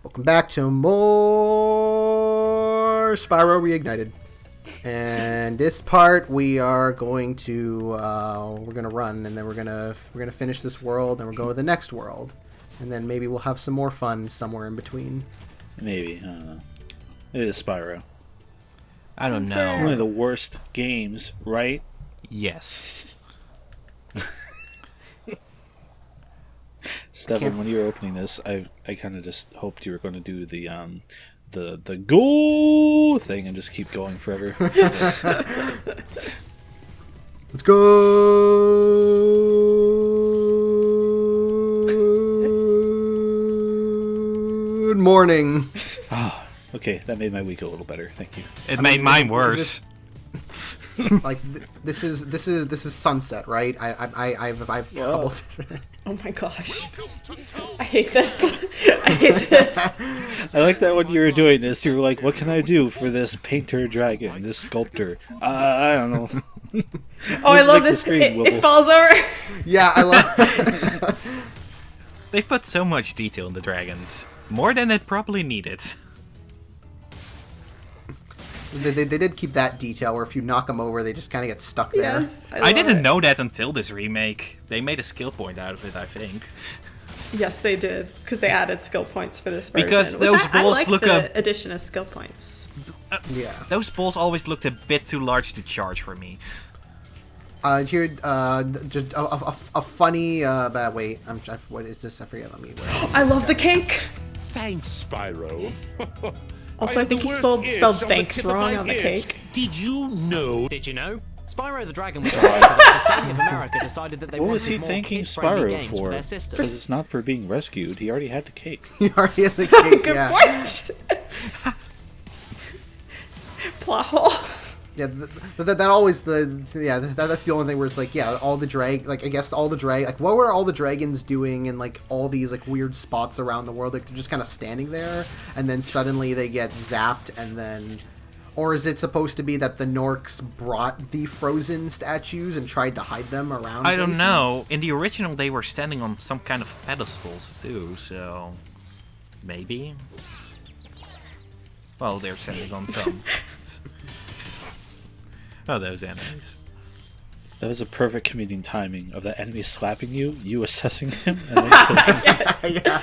Welcome back to more Spyro Reignited. And this part we are going to we're gonna run, and then we're gonna finish this world, and we're going to the next world, and then maybe we'll have some more fun somewhere in between. Maybe, I don't know. It is Spyro. I don't know. One of the worst games, right? Yes. Stefan, when you were opening this, I kind of just hoped you were going to do the go thing and just keep going forever. Let's go. Good morning. Oh, okay, that made my week a little better. Thank you. It made mine worse. Like this is sunset, right? I've trouble. Oh my gosh. I hate this. I hate this. I like that when you were doing this, you were like, what can I do for this painter dragon, this sculptor? I don't know. Oh, I love this. It falls over. Yeah, I love. They put so much detail in the dragons. More than it probably needed. They did keep that detail where if you knock them over, they just kind of get stuck there. Yes, I didn't know that until this remake. They made a skill point out of it, I think. Yes, they did, because they added skill points for this version. Because those I balls like look the addition of skill points. Yeah. Those balls always looked a bit too large to charge for me. Here, just a funny. Wait, what is this? I forget. Let me. I love the cake. Thanks, Spyro. Also, I think he spelled thanks wrong on the cake. Did you know? Did you know? Spyro the Dragon was the Sony of America decided that they What was he wanted more thanking kid-friendly Spyro games for? their systems. Because it's not for being rescued. He already had the cake. You already had the cake. Good Yeah. point. Plot hole. Yeah, that always that's the only thing where it's like, yeah, all the like what were all the dragons doing in like all these like weird spots around the world? Like they're just kind of standing there, and then suddenly they get zapped, and then, or is it supposed to be that the Norks brought the frozen statues and tried to hide them around? I don't places? know. In the original, they were standing on some kind of pedestals too, so maybe. Well, they're standing on some. Oh, those enemies. That was a perfect comedian timing of that enemy slapping you, you assessing him, and then killing him. Yeah.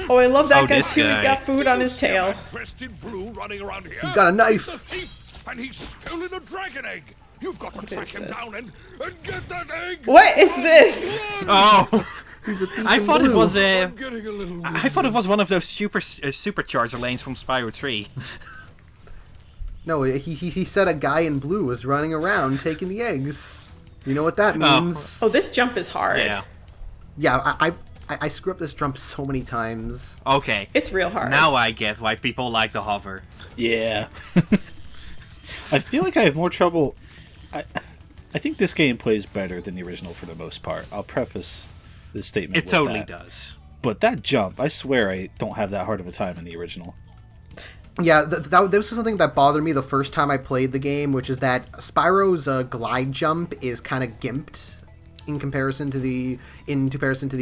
Oh, I love that Oh, guy this too. He's guy. got food on his tail. Dressed in blue, running around here. He's got a knife. He's a thief, and he's stolen a dragon egg. You've got to track is him this? down and get that egg. What is this? Oh, He's a thief I in thought it blue. was I'm getting a little. I thought it was one of those supercharger lanes from Spyro 3. No, he said a guy in blue was running around taking the eggs. You know what that means? Oh, this jump is hard. Yeah. Yeah, I screw up this jump so many times. Okay. It's real hard. Now I get why people like the hover. Yeah. I feel like I have more trouble. I think this game plays better than the original for the most part. I'll preface this statement It with totally that. does. But that jump, I swear I don't have that hard of a time in the original. Yeah, that was something that bothered me the first time I played the game, which is that Spyro's glide jump is kind of gimped in comparison to the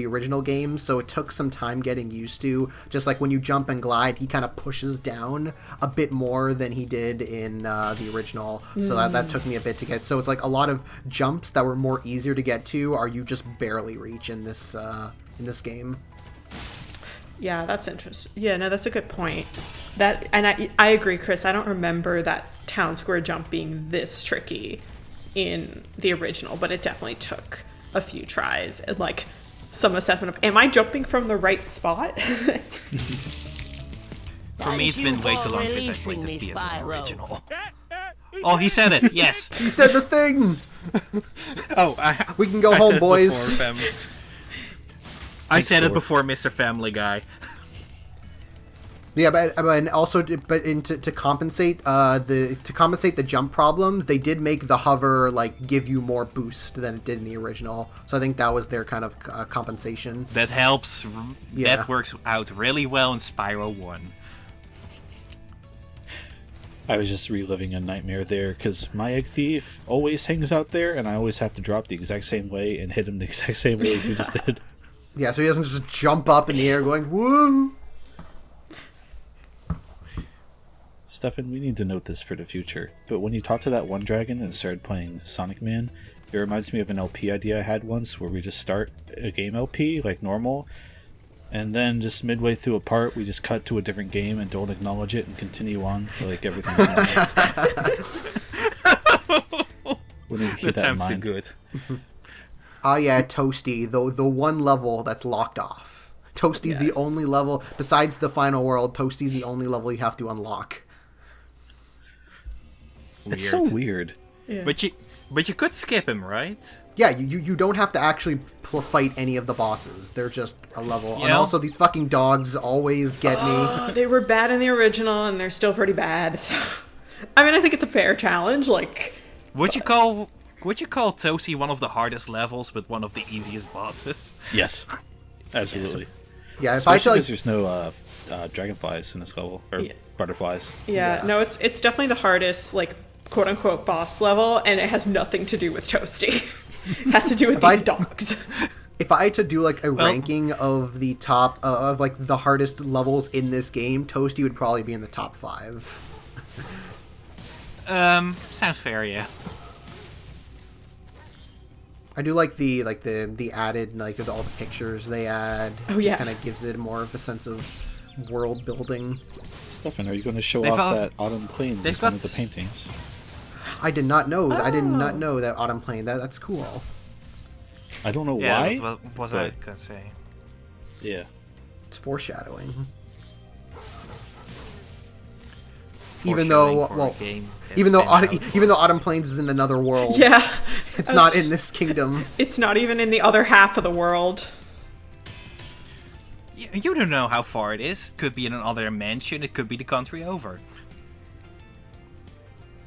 original game, so it took some time getting used to. Just like when you jump and glide, he kind of pushes down a bit more than he did in the original, so that took me a bit to get. So it's like a lot of jumps that were more easier to get to are you just barely reach in this game. Yeah, that's interesting. Yeah, no, that's a good point. I agree, Chris. I don't remember that town square jump being this tricky in the original, but it definitely took a few tries. And like some assessment of, am I jumping from the right spot? For me, it's been way too long since I played the PS1 original. Oh, he said it. Yes. He said the thing. Oh, We can go I home, said it boys. before, I said it before, Mr. Family Guy. Yeah, but also to compensate the jump problems, they did make the hover like give you more boost than it did in the original. So I think that was their kind of compensation. That helps. Yeah. That works out really well in Spyro 1. I was just reliving a nightmare there because my egg thief always hangs out there, and I always have to drop the exact same way and hit him the exact same way as you just did. Yeah, so he doesn't just jump up in the air going, woo! Stefan, we need to note this for the future, but when you talked to that one dragon and started playing Sonic Man, it reminds me of an LP idea I had once where we just start a game LP, like normal, and then just midway through a part, we just cut to a different game and don't acknowledge it and continue on like everything's normal. We need to keep that in sounds too mind. good. Ah, yeah, Toasty, the one level that's locked off. Toasty's the Yes. only level, besides the final world, Toasty's the only level you have to unlock. It's so weird. Yeah. But you could skip him, right? Yeah, you don't have to actually fight any of the bosses. They're just a level. And know? also, these fucking dogs always get me. Oh, they were bad in the original, and they're still pretty bad. So. I mean, I think it's a fair challenge. Like, Would you call Toasty one of the hardest levels, but one of the easiest bosses? Yes, absolutely. Yeah, if I Especially feel like because there's no dragonflies in this level, or Yeah. butterflies. yeah, Yeah. no, it's definitely the hardest, like, quote unquote boss level, and it has nothing to do with Toasty. It has to do with I- these dogs. if I had to do like a ranking of the top of like the hardest levels in this game, Toasty would probably be in the top 5. Sounds fair, yeah. I do like the added like with all the pictures they add. Oh, yeah. Just kind of gives it more of a sense of world building. Stefan, are you going to show They've off all- that Autumn Plains they've is one got of the s- paintings? I did not know. I did not Oh. know that Autumn Plane. That's cool. I don't know Yeah, why. what was I but- gonna say? Yeah. It's foreshadowing. Mm-hmm. Even though, Foreshadowing for a well, game that's even though been out for- even though Autumn Plains is in another world, Yeah. it's not in this kingdom. It's not even in the other half of the world. You don't know how far it is. Could be in another mansion. It could be the country over.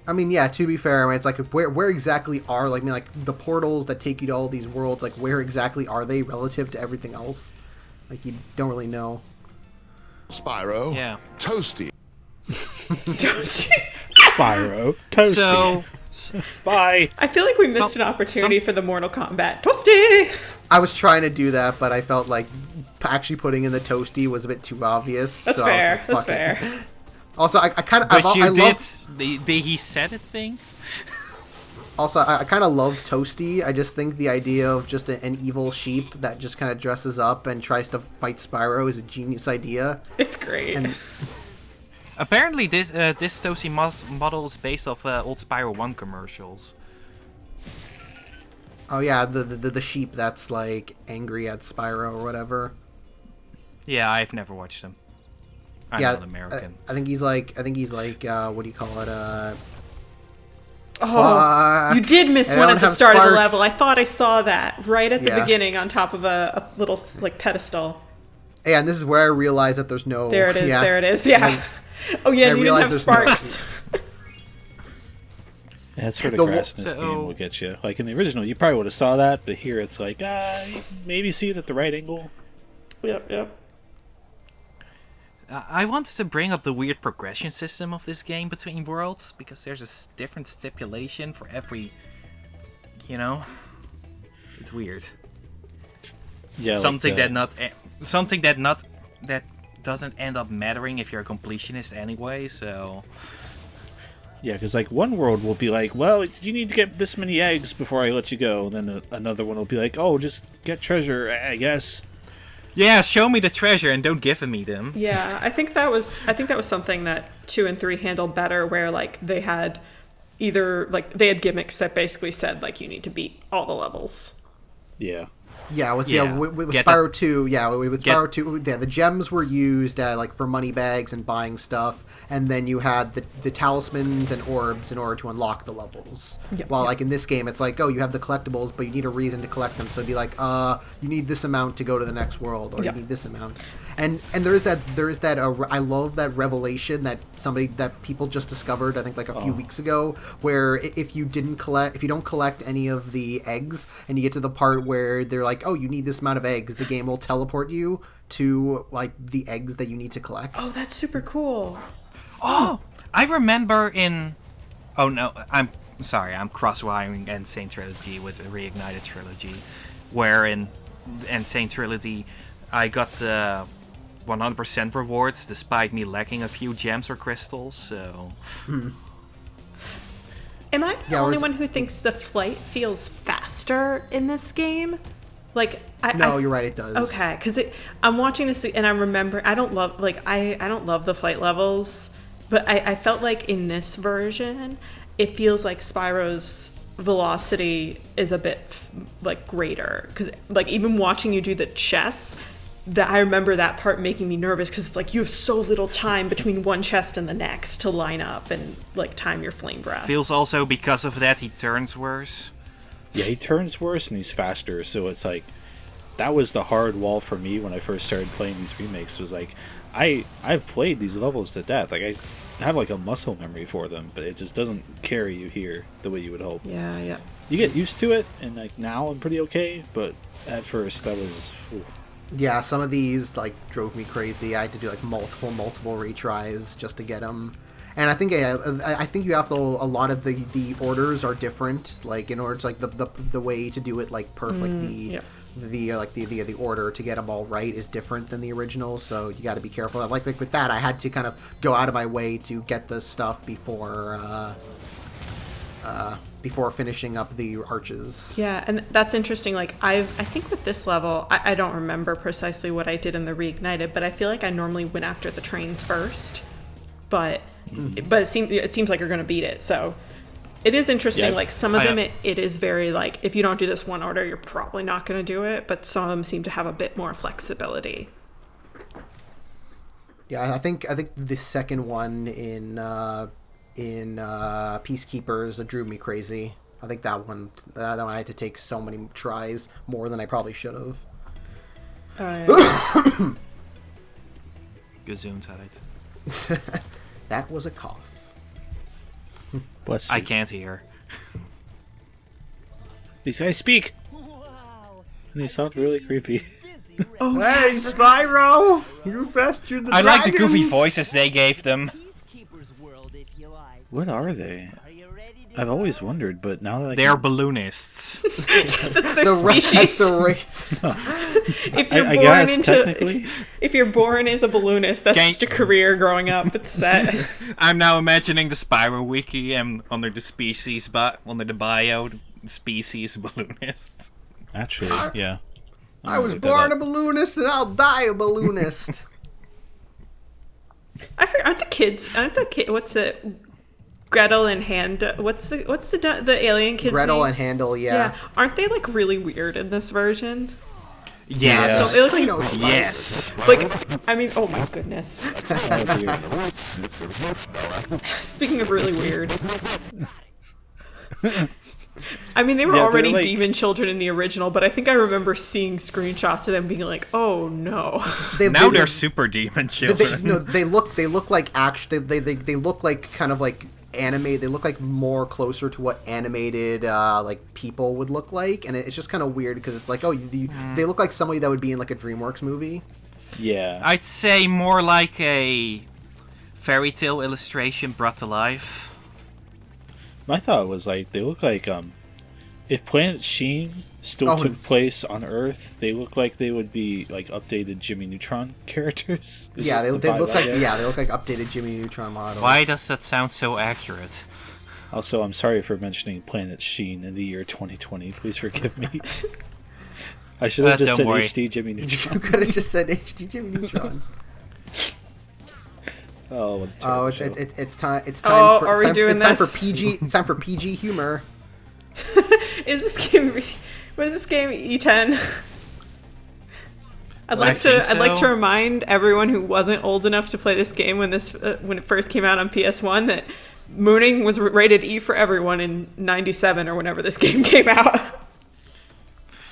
I mean, yeah. To be fair, I mean, it's like where exactly are like I mean, like the portals that take you to all these worlds? Like where exactly are they relative to everything else? Like you don't really know. Spyro. Yeah. Toasty. Spyro. Toasty. So Bye. I feel like we missed Some- an opportunity for the Mortal Kombat. Toasty! I was trying to do that, but I felt like actually putting in the Toasty was a bit too obvious. That's so I was fair. like, That's fuck it. fair. Also, I kind of but I you did love. the he said it thing. Also, I kind of love Toasty. I just think the idea of just an evil sheep that just kind of dresses up and tries to fight Spyro is a genius idea. It's great. And Apparently, this Toasty model is based off old Spyro 1 commercials. oh yeah, the sheep that's like angry at Spyro or whatever. Yeah, I've never watched them. I'm yeah, not American. I think he's like what do you call it? Oh, you did miss I one don't at the have start of the sparks. level. I thought I saw that right at the Yeah. beginning on top of a little like pedestal. Yeah, and this is where I realized that there's no. There it is. Yeah. There it is. Yeah. Oh yeah, I and you didn't realized have there's sparks. Yeah, that's where the The grass in this So- game will get you. Like in the original, you probably would have saw that, but here it's like, you maybe see it at the right angle. Yep. I wanted to bring up the weird progression system of this game between worlds because there's a different stipulation for every. You know, it's weird. Yeah, Something like that doesn't end up mattering if you're a completionist anyway. So Yeah, because like one world will be like, well, you need to get this many eggs before I let you go. And then another one will be like, oh, just get treasure, I guess. yeah, show me the treasure and don't give me them. Yeah, I think that was something that 2 and 3 handled better, where like they had gimmicks that basically said like you need to beat all the levels. Yeah. Yeah, with Yeah. with Get Spyro 2, yeah, with get- Spyro 2, yeah, the gems were used like for money bags and buying stuff, and then you had the talismans and orbs in order to unlock the levels. Yep, While yep. like in this game, it's like, oh, you have the collectibles, but you need a reason to collect them. So it'd be like, you need this amount to go to the next world, or Yep. you need this amount. And there is that I love that revelation that people just discovered, I think like a few weeks ago, where if you don't collect any of the eggs, and you get to the part where they're like, oh, you need this amount of eggs, the game will teleport you to like the eggs that you need to collect. Oh, that's super cool. Oh, I remember in. Oh no, I'm sorry. I'm cross-wiring Insane Trilogy with the Reignited Trilogy, wherein Insane Trilogy, I got 100% rewards despite me lacking a few gems or crystals. So Am I the Yeah, only whereas- one who thinks the flight feels faster in this game? Like, No, you're right. It does. Okay, because I'm watching this and I remember I don't love I don't love the flight levels, but I felt like in this version it feels like Spyro's velocity is a bit like greater, because like even watching you do the chess, that I remember that part making me nervous because it's like you have so little time between one chest and the next to line up and like time your flame breath. feels also because of that he turns worse. Yeah, he turns worse and he's faster, so it's like that was the hard wall for me when I first started playing these remakes. Was like I've played these levels to death. Like I have like a muscle memory for them, but it just doesn't carry you here the way you would hope. Yeah. You get used to it, and like now I'm pretty okay, but at first that was. Ooh. Yeah, some of these like drove me crazy. I had to do like multiple retries just to get them. And I think you have to. A lot of the orders are different. Like in order to like the way to do it like perfect. The order to get them all right is different than the original. So you got to be careful. Like with that, I had to kind of go out of my way to get the stuff before finishing up the arches. Yeah, and that's interesting. Like I think with this level, I don't remember precisely what I did in the Reignited, but I feel like I normally went after the trains first. But it seems like you're going to beat it. So it is interesting. Yeah. Like some of them, it is very like if you don't do this one order, you're probably not going to do it. But some of them seem to have a bit more flexibility. Yeah, I think the second one in Peacekeepers drew me crazy. I think that one I had to take so many tries, more than I probably should have. Gesundheit. That was a cough. Bless I you. can't hear. These guys speak, and they sound really creepy. Hey, Spyro! You rescued the I like the goofy voices they gave them. What are they? I've always wondered, but now that They're balloonists. That's their species. That's the race. If you're I born guess into, technically. if you're born as a balloonist, that's Gang- just a career growing up. It's set. I'm now imagining the Spyro wiki and under the species, under the bio, species balloonists. Actually, yeah. I was born a balloonist and I'll die a balloonist. I forget. Aren't the kid? What's it? Gretel and what's the alien kids? Gretel name? and Handel, Yeah, aren't they like really weird in this version? Yes. So they look I like, know. Yes. like, I mean, oh my goodness. Oh, dear. Speaking of really weird. I mean, they were Yeah, they're already like- demon children in the original, but I think I remember seeing screenshots of them being like, "Oh no!" Now they're super demon children. They look like they look like kind of like anime. They look like more closer to what animated like people would look like, and it's just kind of weird because it's like, oh, they look like somebody that would be in like a DreamWorks movie. Yeah. I'd say more like a fairy tale illustration brought to life. My thought was like they look like if Planet Sheen still Oh. took place on Earth, they look like they would be like updated Jimmy Neutron characters. Is Yeah, they the look vibe I get. they look like updated Jimmy Neutron models. Why does that sound so accurate? Also, I'm sorry for mentioning Planet Sheen in the year 2020. Please forgive me. I should have just don't said worry. HD Jimmy Neutron. You could have just said HD Jimmy Neutron. Oh, what a Oh, terrible show. it's time. It's Oh, time. For, are we it's time, doing it's time for this? PG. It's time for PG humor. Is this game? What is this game? E10. I'd like think to so. remind everyone who wasn't old enough to play this game when it first came out on PS1 that mooning was rated E for everyone in '97 or whenever this game came out.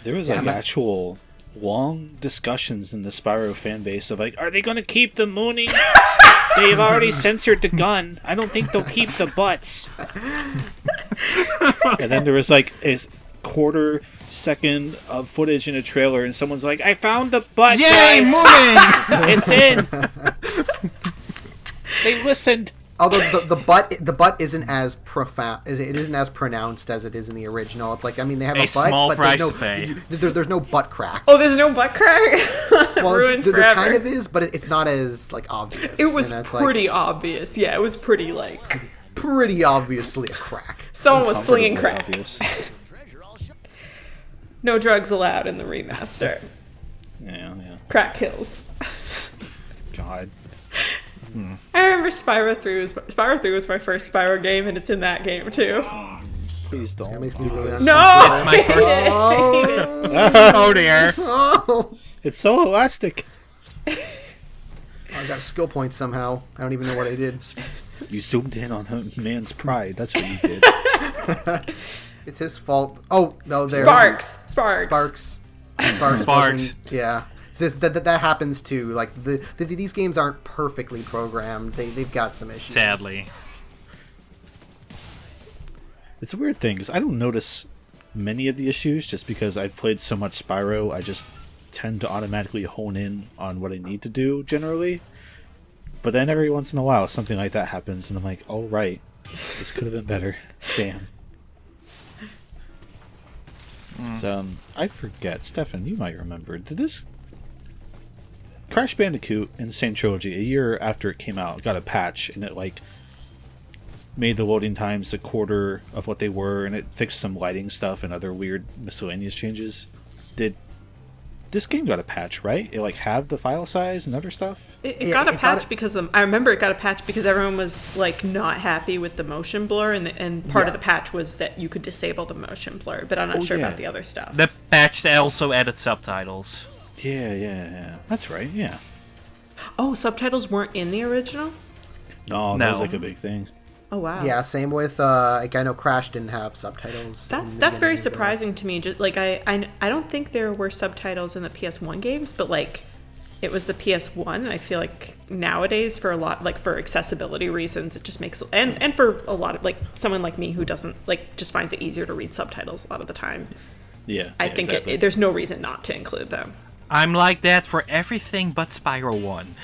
There was Yeah, like but- actual long discussions in the Spyro fan base of like, are they going to keep the mooning? They've already censored the gun. I don't think they'll keep the butts. And then there was like a quarter second of footage in a trailer, and someone's like, I found the butt. Yay, guys. moving! It's in. They listened. Although the butt isn't as profound, it isn't as pronounced as it is in the original. It's like, I mean, they have a butt, small but price there's to pay. there's no butt crack. Oh, there's no butt crack. Well, Ruined there forever. kind of is, but it's not as like obvious. It was And it's, pretty obvious. Yeah, it was pretty like pretty obviously a crack. someone was slinging Uncomfortably crack. obvious. No drugs allowed in the remaster. Yeah. Crack kills. God. I remember Spyro 3 was my first Spyro game, and it's in that game too. Please don't. That makes me really No, It's my first. Oh dear. Oh, It's so elastic. I got a skill point somehow. I don't even know what I did. You zoomed in on a man's pride. That's what you did. It's his fault. Oh no, there. Sparks. Sparks. Sparks. doesn't- Yeah. It's just that happens too. Like these games aren't perfectly programmed. They've got some issues. Sadly. It's a weird thing because I don't notice many of the issues just because I've played so much Spyro. I just tend to automatically hone in on what I need to do generally. But then every once in a while something like that happens and I'm like, oh right, this could have been better. Damn. So I forget, Stefan, you might remember. Did this Crash Bandicoot Insane Trilogy, a year after it came out, got a patch and it like made the loading times a quarter of what they were, and it fixed some lighting stuff and other weird miscellaneous changes. Did this game got a patch, right? It like have the file size and other stuff? It Yeah, got a it got patch it- because I remember it got a patch because everyone was like not happy with the motion blur, and part of Yeah. the patch was that you could disable the motion blur, but I'm not Oh, sure yeah. about the other stuff. The patch also added subtitles. Yeah. That's right, yeah. Oh, subtitles weren't in the original? No, that was No. like a big thing. Oh wow. Yeah, same with like I know Crash didn't have subtitles. in That's the very beginning, but- surprising to me. Just like I don't think there were subtitles in the PS1 games, but like it was the PS1. I feel like nowadays for a lot like for accessibility reasons, it just makes and for a lot of like someone like me who doesn't like just finds it easier to read subtitles a lot of the time. Yeah. I yeah, think exactly. there's no reason not to include them. I'm like that for everything but Spyro 1.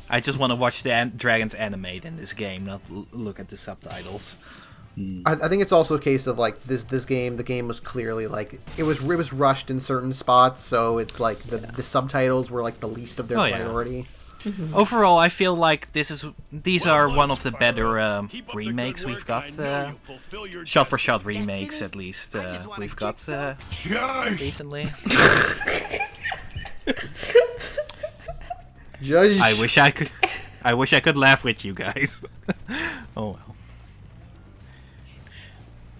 I just want to watch the dragons animate in this game, not look at the subtitles. I think it's also a case of like this game. The game was clearly like it was rushed in certain spots, so it's like the subtitles were like the least of their Oh, yeah. priority. Overall, I feel like these are one of the better remakes we've got. Shot-for-shot remakes, at least. We've got Shush! recently. Judge. I wish I could laugh with you guys. Oh well.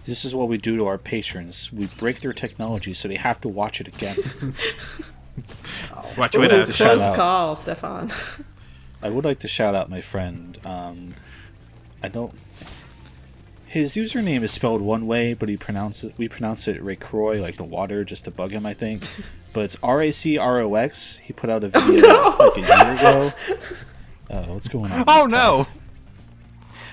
This is what we do to our patrons. We break their technology so they have to watch it again. Watch with us. shout Close out. call, Stefan. I would like to shout out my friend. I don't. His username is spelled one way, but we pronounce it Raycroy, like the water, just to bug him, I think. But it's RACROX. He put out a video like a year ago. What's going on? Oh this time? no!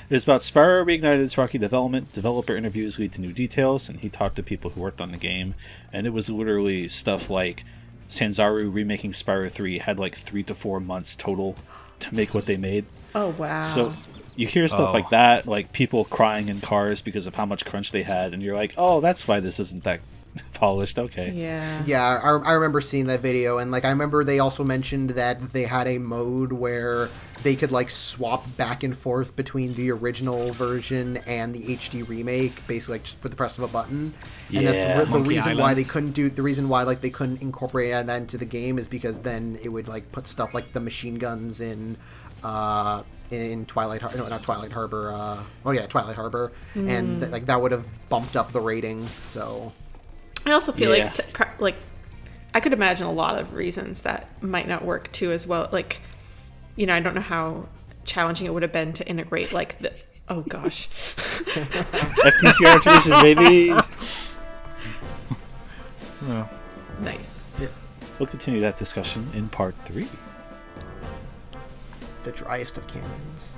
It's about Spyro Reignited's rocky development. Developer interviews lead to new details, and he talked to people who worked on the game. And it was literally stuff like Sanzaru remaking Spyro 3 had like 3 to 4 months total to make what they made. Oh wow. So you hear stuff like that, like people crying in cars because of how much crunch they had, and you're like, oh, that's why this isn't that polished. Okay. yeah. Yeah, I remember seeing that video, and like I remember they also mentioned that they had a mode where they could like swap back and forth between the original version and the HD remake, basically like just with the press of a button. And Yeah. that the Monkey reason why they Island. couldn't do the reason why like they couldn't incorporate that into the game is because then it would like put stuff like the machine guns in Twilight no, not Twilight Harbor. Twilight Harbor, and like that would have bumped up the rating. So. I also feel Yeah. like I could imagine a lot of reasons that might not work too as well. Like, you know, I don't know how challenging it would have been to integrate like the. Oh gosh. FTCR tradition, baby. Nice. We'll continue that discussion in part 3. The driest of canyons.